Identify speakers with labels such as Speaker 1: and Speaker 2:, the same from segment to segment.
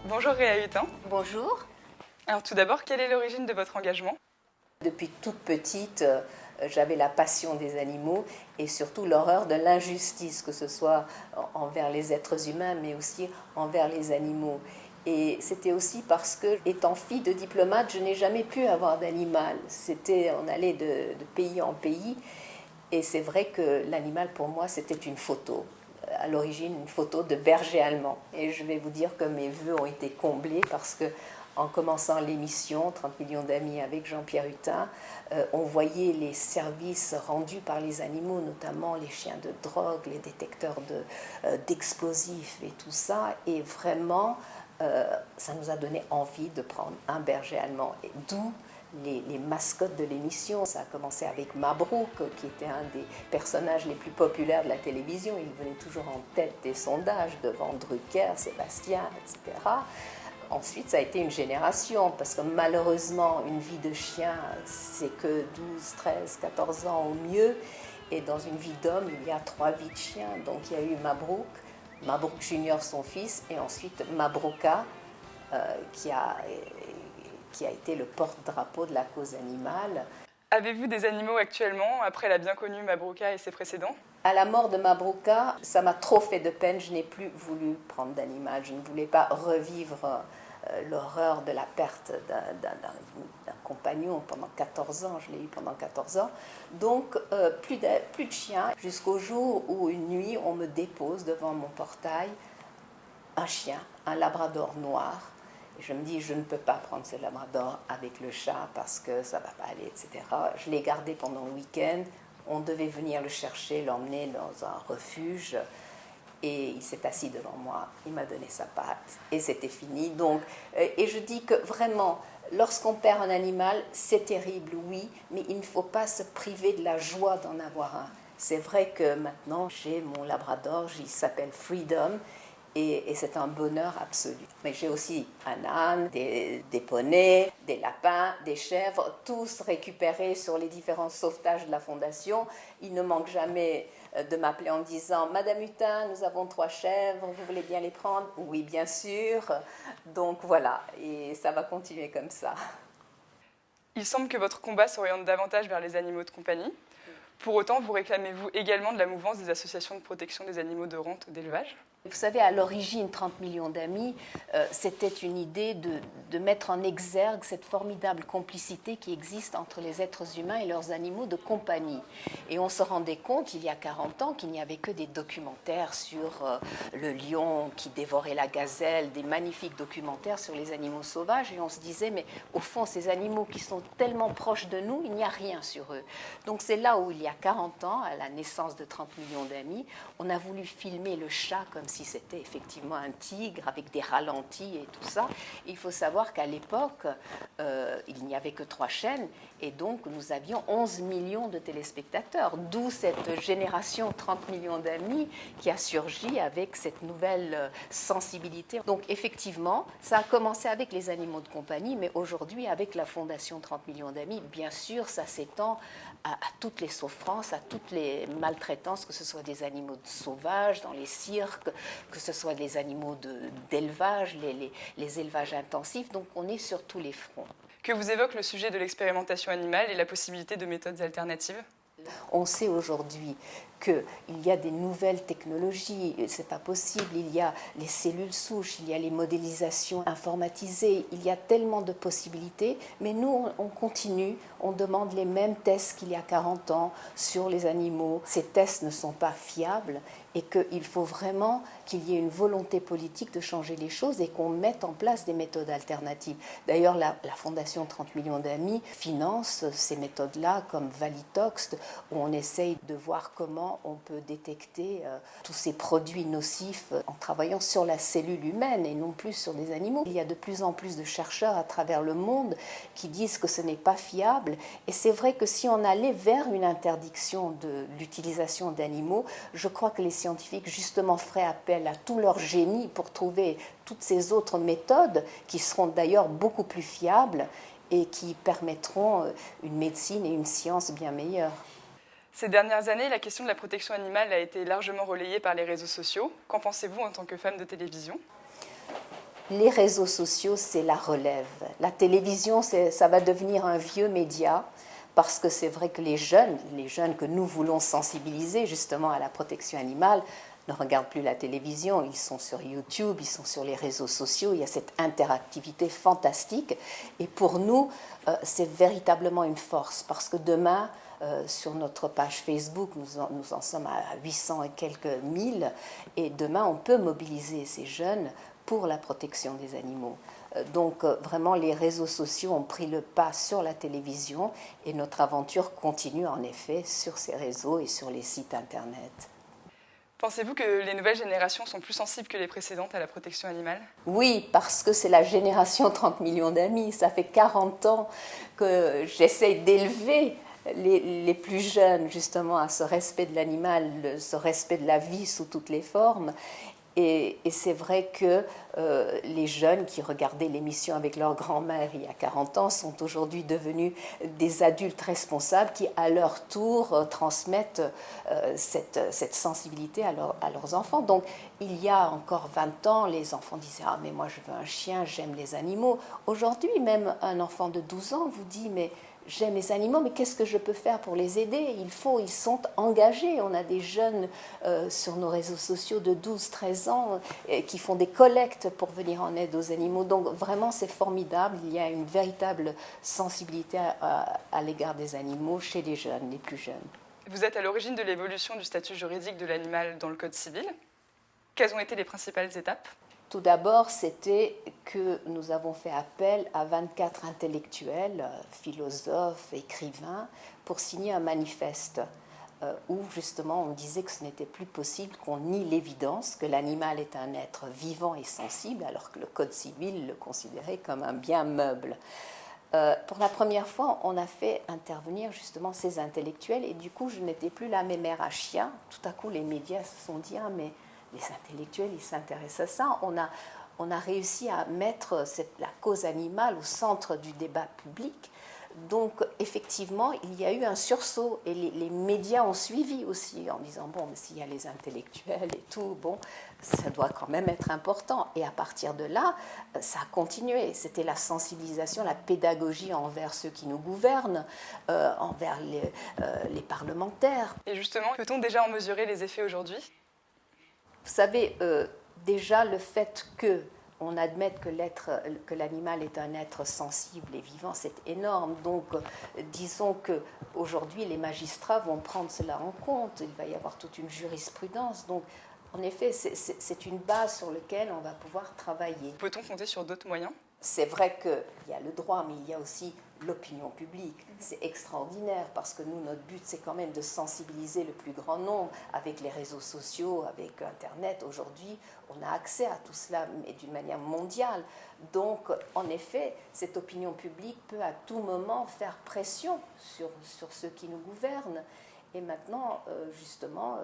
Speaker 1: Bonjour Réa Hutin.
Speaker 2: Bonjour.
Speaker 1: Alors tout d'abord, quelle est l'origine de votre engagement?
Speaker 2: Depuis toute petite, j'avais la passion des animaux et surtout l'horreur de l'injustice, que ce soit envers les êtres humains, mais aussi envers les animaux. Et c'était aussi parce que, étant fille de diplomate, je n'ai jamais pu avoir d'animal. On allait de pays en pays, et c'est vrai que l'animal pour moi c'était une photo. À l'origine, une photo de berger allemand. Et je vais vous dire que mes vœux ont été comblés parce que, en commençant l'émission 30 millions d'amis avec Jean-Pierre Hutin, on voyait les services rendus par les animaux, notamment les chiens de drogue, les détecteurs d'explosifs et tout ça. Et vraiment, ça nous a donné envie de prendre un berger allemand. Et d'où les mascottes de l'émission. Ça a commencé avec Mabrouk, qui était un des personnages les plus populaires de la télévision. Il venait toujours en tête des sondages devant Drucker, Sébastien, etc. Ensuite, ça a été une génération, parce que malheureusement, une vie de chien, c'est que 12, 13, 14 ans au mieux. Et dans une vie d'homme, il y a 3 vies de chien. Donc il y a eu Mabrouk, Mabrouk Junior, son fils, et ensuite Mabrouka, qui a été le porte-drapeau de la cause animale.
Speaker 1: Avez-vous des animaux actuellement, après la bien connue Mabrouka et ses précédents?
Speaker 2: À la mort de Mabrouka, ça m'a trop fait de peine, je n'ai plus voulu prendre d'animal, je ne voulais pas revivre l'horreur de la perte d'un compagnon pendant 14 ans, je l'ai eu pendant 14 ans. Donc plus de chiens, jusqu'au jour où une nuit on me dépose devant mon portail un chien, un labrador noir. Et je me dis, je ne peux pas prendre ce labrador avec le chat parce que ça ne va pas aller, etc. Je l'ai gardé pendant le week-end. On devait venir le chercher, l'emmener dans un refuge. Et il s'est assis devant moi, il m'a donné sa patte et c'était fini. Donc, et je dis que vraiment, lorsqu'on perd un animal, c'est terrible, oui, mais il ne faut pas se priver de la joie d'en avoir un. C'est vrai que maintenant, j'ai mon labrador, il s'appelle Freedom, et c'est un bonheur absolu. Mais j'ai aussi un âne, des poneys, des lapins, des chèvres, tous récupérés sur les différents sauvetages de la Fondation. Il ne manque jamais de m'appeler en disant « Madame Hutin, nous avons 3 chèvres, vous voulez bien les prendre ?» Oui, bien sûr. Donc voilà, et ça va continuer comme ça.
Speaker 1: Il semble que votre combat s'oriente davantage vers les animaux de compagnie. Pour autant, vous réclamez-vous également de la mouvance des associations de protection des animaux de rente d'élevage?
Speaker 2: Vous savez, à l'origine, 30 millions d'amis, c'était une idée de mettre en exergue cette formidable complicité qui existe entre les êtres humains et leurs animaux de compagnie. Et on se rendait compte, il y a 40 ans, qu'il n'y avait que des documentaires sur le lion qui dévorait la gazelle, des magnifiques documentaires sur les animaux sauvages, et on se disait, mais au fond, ces animaux qui sont tellement proches de nous, il n'y a rien sur eux. Donc c'est là où, il y a 40 ans, à la naissance de 30 millions d'amis, on a voulu filmer le chat comme si c'était effectivement un tigre avec des ralentis et tout ça. Et il faut savoir qu'à l'époque, il n'y avait que 3 chaînes et donc nous avions 11 millions de téléspectateurs, d'où cette génération 30 millions d'amis qui a surgi avec cette nouvelle sensibilité. Donc effectivement, ça a commencé avec les animaux de compagnie, mais aujourd'hui avec la Fondation 30 millions d'amis, bien sûr, ça s'étend à toutes les souffrances, à toutes les maltraitances, que ce soit des animaux sauvages dans les cirques, que ce soit des animaux d'élevage, les élevages intensifs. Donc on est sur tous les fronts.
Speaker 1: Que vous évoque le sujet de l'expérimentation animale et la possibilité de méthodes alternatives?
Speaker 2: On sait aujourd'hui qu'il y a des nouvelles technologies, c'est pas possible, il y a les cellules souches, il y a les modélisations informatisées, il y a tellement de possibilités, mais nous on continue, on demande les mêmes tests qu'il y a 40 ans sur les animaux. Ces tests ne sont pas fiables et qu'il faut vraiment qu'il y ait une volonté politique de changer les choses et qu'on mette en place des méthodes alternatives. D'ailleurs, la Fondation 30 millions d'amis finance ces méthodes-là comme Valitox, où on essaye de voir comment on peut détecter tous ces produits nocifs en travaillant sur la cellule humaine et non plus sur des animaux. Il y a de plus en plus de chercheurs à travers le monde qui disent que ce n'est pas fiable. Et c'est vrai que si on allait vers une interdiction de l'utilisation d'animaux, je crois que les scientifiques justement feraient appel à tout leur génie pour trouver toutes ces autres méthodes qui seront d'ailleurs beaucoup plus fiables et qui permettront une médecine et une science bien meilleures.
Speaker 1: Ces dernières années, la question de la protection animale a été largement relayée par les réseaux sociaux. Qu'en pensez-vous en tant que femme de télévision?
Speaker 2: Les réseaux sociaux, c'est la relève. La télévision, ça va devenir un vieux média parce que c'est vrai que les jeunes que nous voulons sensibiliser justement à la protection animale, ne regardent plus la télévision, ils sont sur YouTube, ils sont sur les réseaux sociaux, il y a cette interactivité fantastique. Et pour nous, c'est véritablement une force parce que demain, sur notre page Facebook, nous en sommes à 800 et quelques mille, et demain, on peut mobiliser ces jeunes pour la protection des animaux. Donc vraiment, les réseaux sociaux ont pris le pas sur la télévision et notre aventure continue en effet sur ces réseaux et sur les sites Internet.
Speaker 1: Pensez-vous que les nouvelles générations sont plus sensibles que les précédentes à la protection animale?
Speaker 2: Oui, parce que c'est la génération 30 millions d'amis. Ça fait 40 ans que j'essaie d'élever les plus jeunes justement à ce respect de l'animal, ce respect de la vie sous toutes les formes. Et c'est vrai que les jeunes qui regardaient l'émission avec leur grand-mère il y a 40 ans sont aujourd'hui devenus des adultes responsables qui, à leur tour, transmettent cette sensibilité à leurs enfants. Donc, il y a encore 20 ans, les enfants disaient « Ah, mais moi, je veux un chien, j'aime les animaux ». Aujourd'hui, même un enfant de 12 ans vous dit « Mais j'aime les animaux, mais qu'est-ce que je peux faire pour les aider ?» Ils sont engagés. On a des jeunes sur nos réseaux sociaux de 12-13 ans qui font des collectes pour venir en aide aux animaux. Donc vraiment, c'est formidable. Il y a une véritable sensibilité à l'égard des animaux chez les jeunes, les plus jeunes.
Speaker 1: Vous êtes à l'origine de l'évolution du statut juridique de l'animal dans le Code civil. Quelles ont été les principales étapes ?
Speaker 2: Tout d'abord, c'était que nous avons fait appel à 24 intellectuels, philosophes, écrivains, pour signer un manifeste où justement on disait que ce n'était plus possible qu'on nie l'évidence que l'animal est un être vivant et sensible, alors que le Code civil le considérait comme un bien meuble. Pour la première fois, on a fait intervenir justement ces intellectuels et du coup, je n'étais plus la mémère à chien. Tout à coup, les médias se sont dit « Ah, mais les intellectuels, ils s'intéressent à ça ». On a réussi à mettre la cause animale au centre du débat public. Donc, effectivement, il y a eu un sursaut et les médias ont suivi aussi en disant « Bon, mais s'il y a les intellectuels et tout, bon, ça doit quand même être important ». Et à partir de là, ça a continué. C'était la sensibilisation, la pédagogie envers ceux qui nous gouvernent, envers les parlementaires.
Speaker 1: Et justement, peut-on déjà en mesurer les effets aujourd'hui ?
Speaker 2: Vous savez, déjà le fait qu'on admette que l'animal est un être sensible et vivant, c'est énorme. Donc, disons qu'aujourd'hui, les magistrats vont prendre cela en compte. Il va y avoir toute une jurisprudence. Donc, en effet, c'est une base sur laquelle on va pouvoir travailler.
Speaker 1: Peut-on compter sur d'autres moyens ?
Speaker 2: C'est vrai qu'il y a le droit, mais il y a aussi l'opinion publique. C'est extraordinaire parce que nous, notre but, c'est quand même de sensibiliser le plus grand nombre avec les réseaux sociaux, avec Internet. Aujourd'hui, on a accès à tout cela, mais d'une manière mondiale. Donc, en effet, cette opinion publique peut à tout moment faire pression sur ceux qui nous gouvernent. Et maintenant, justement,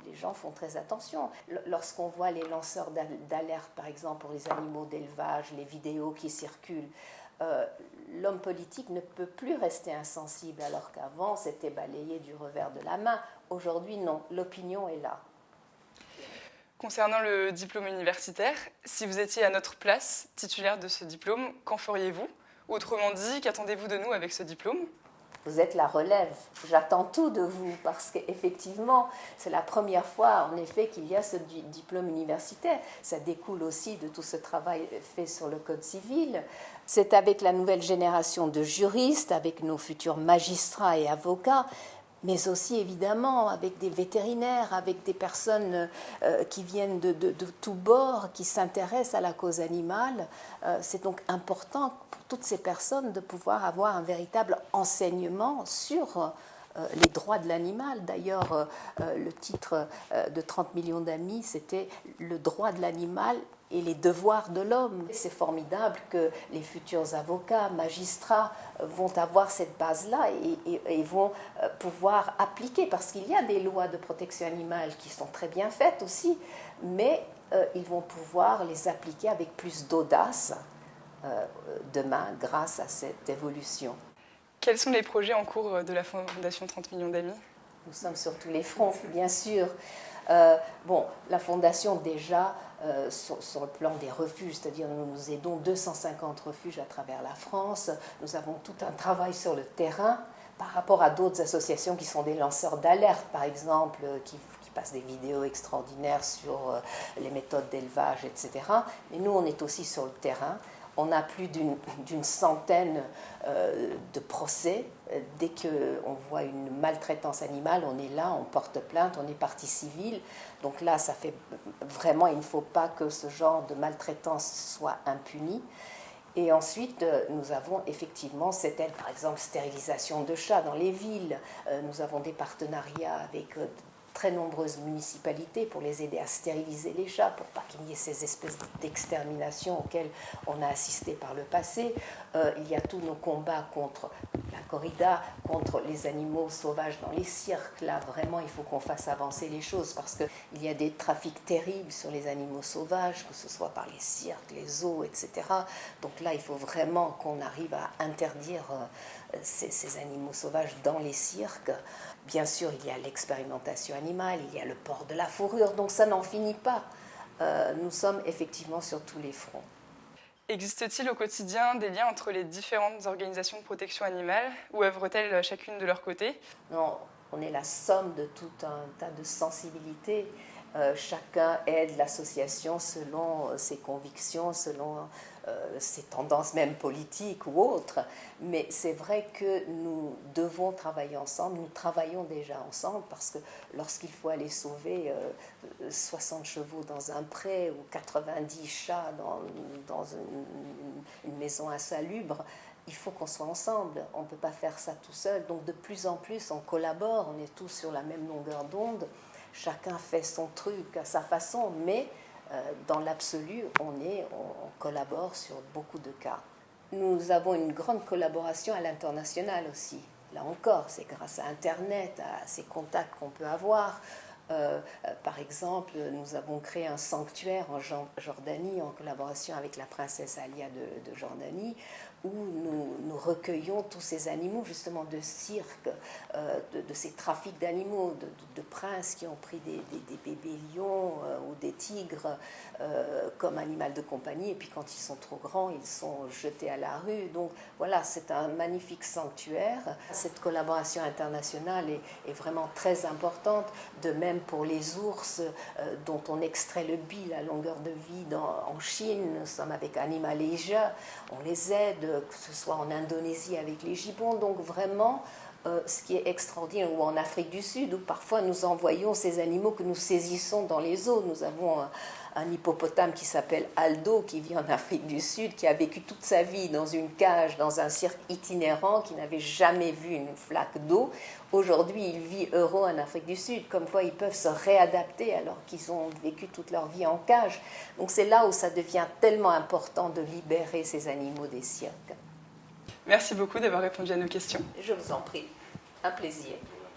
Speaker 2: les gens font très attention. Lorsqu'on voit les lanceurs d'alerte, par exemple, pour les animaux d'élevage, les vidéos qui circulent, l'homme politique ne peut plus rester insensible, alors qu'avant, c'était balayé du revers de la main. Aujourd'hui, non, l'opinion est là.
Speaker 1: Concernant le diplôme universitaire, si vous étiez à notre place, titulaire de ce diplôme, qu'en feriez-vous ? Autrement dit, qu'attendez-vous de nous avec ce diplôme ?
Speaker 2: Vous êtes la relève. J'attends tout de vous parce qu'effectivement, c'est la première fois, en effet, qu'il y a ce diplôme universitaire. Ça découle aussi de tout ce travail fait sur le Code civil. C'est avec la nouvelle génération de juristes, avec nos futurs magistrats et avocats, mais aussi évidemment avec des vétérinaires, avec des personnes qui viennent de tous bords, qui s'intéressent à la cause animale. C'est donc important pour toutes ces personnes de pouvoir avoir un véritable enseignement sur les droits de l'animal. D'ailleurs, le titre de 30 millions d'amis, c'était « Le droit de l'animal et les devoirs de l'homme ». C'est formidable que les futurs avocats, magistrats vont avoir cette base-là et vont pouvoir appliquer, parce qu'il y a des lois de protection animale qui sont très bien faites aussi, mais ils vont pouvoir les appliquer avec plus d'audace demain grâce à cette évolution.
Speaker 1: Quels sont les projets en cours de la Fondation 30 millions d'amis ?
Speaker 2: Nous sommes sur tous les fronts, bien sûr. La Fondation, déjà, sur le plan des refuges, c'est-à-dire nous aidons 250 refuges à travers la France. Nous avons tout un travail sur le terrain par rapport à d'autres associations qui sont des lanceurs d'alerte, par exemple, qui passent des vidéos extraordinaires sur les méthodes d'élevage, etc. Mais nous, on est aussi sur le terrain. On a plus d'une centaine de procès. Dès qu'on voit une maltraitance animale, on est là, on porte plainte, on est partie civile. Donc là, ça fait vraiment, il ne faut pas que ce genre de maltraitance soit impuni. Et ensuite, nous avons effectivement cette aide, par exemple, stérilisation de chats dans les villes. Nous avons des partenariats avec très nombreuses municipalités pour les aider à stériliser les chats, pour pas qu'il y ait ces espèces d'extermination auxquelles on a assisté par le passé. Il y a tous nos combats contre la corrida, contre les animaux sauvages dans les cirques. Là, vraiment, il faut qu'on fasse avancer les choses parce qu'il y a des trafics terribles sur les animaux sauvages, que ce soit par les cirques, les zoos, etc. Donc là, il faut vraiment qu'on arrive à interdire ces animaux sauvages dans les cirques. Bien sûr, il y a l'expérimentation animale, il y a le port de la fourrure, donc ça n'en finit pas. Nous sommes effectivement sur tous les fronts.
Speaker 1: Existe-t-il au quotidien des liens entre les différentes organisations de protection animale ou œuvrent-elles chacune de leur côté?
Speaker 2: Non, on est la somme de tout un tas de sensibilités. Chacun aide l'association selon ses convictions, selon ses tendances même politiques ou autres. Mais c'est vrai que nous devons travailler ensemble. Nous travaillons déjà ensemble parce que lorsqu'il faut aller sauver 60 chevaux dans un pré ou 90 chats dans une maison insalubre, il faut qu'on soit ensemble. On ne peut pas faire ça tout seul. Donc de plus en plus, on collabore. On est tous sur la même longueur d'onde. Chacun fait son truc à sa façon, mais dans l'absolu, on collabore sur beaucoup de cas. Nous avons une grande collaboration à l'international aussi. Là encore, c'est grâce à Internet, à ces contacts qu'on peut avoir. Par exemple, nous avons créé un sanctuaire en Jordanie en collaboration avec la princesse Alia de Jordanie, où nous recueillons tous ces animaux justement de cirque, de ces trafics d'animaux, de princes qui ont pris des bébés lions ou des tigres comme animal de compagnie, et puis quand ils sont trop grands, ils sont jetés à la rue. Donc voilà, c'est un magnifique sanctuaire. Cette collaboration internationale est vraiment très importante, de même pour les ours dont on extrait le bile à longueur de vie en Chine. Nous sommes avec Animalasia, on les aide, que ce soit en Indonésie avec les gibbons. Donc vraiment, ce qui est extraordinaire, ou en Afrique du Sud, où parfois nous envoyons ces animaux que nous saisissons dans les eaux. Nous avons un hippopotame qui s'appelle Aldo, qui vit en Afrique du Sud, qui a vécu toute sa vie dans une cage, dans un cirque itinérant, qui n'avait jamais vu une flaque d'eau. Aujourd'hui, il vit heureux en Afrique du Sud. Comme quoi, ils peuvent se réadapter alors qu'ils ont vécu toute leur vie en cage. Donc c'est là où ça devient tellement important de libérer ces animaux des cirques.
Speaker 1: Merci beaucoup d'avoir répondu à nos questions.
Speaker 2: Je vous en prie, un plaisir.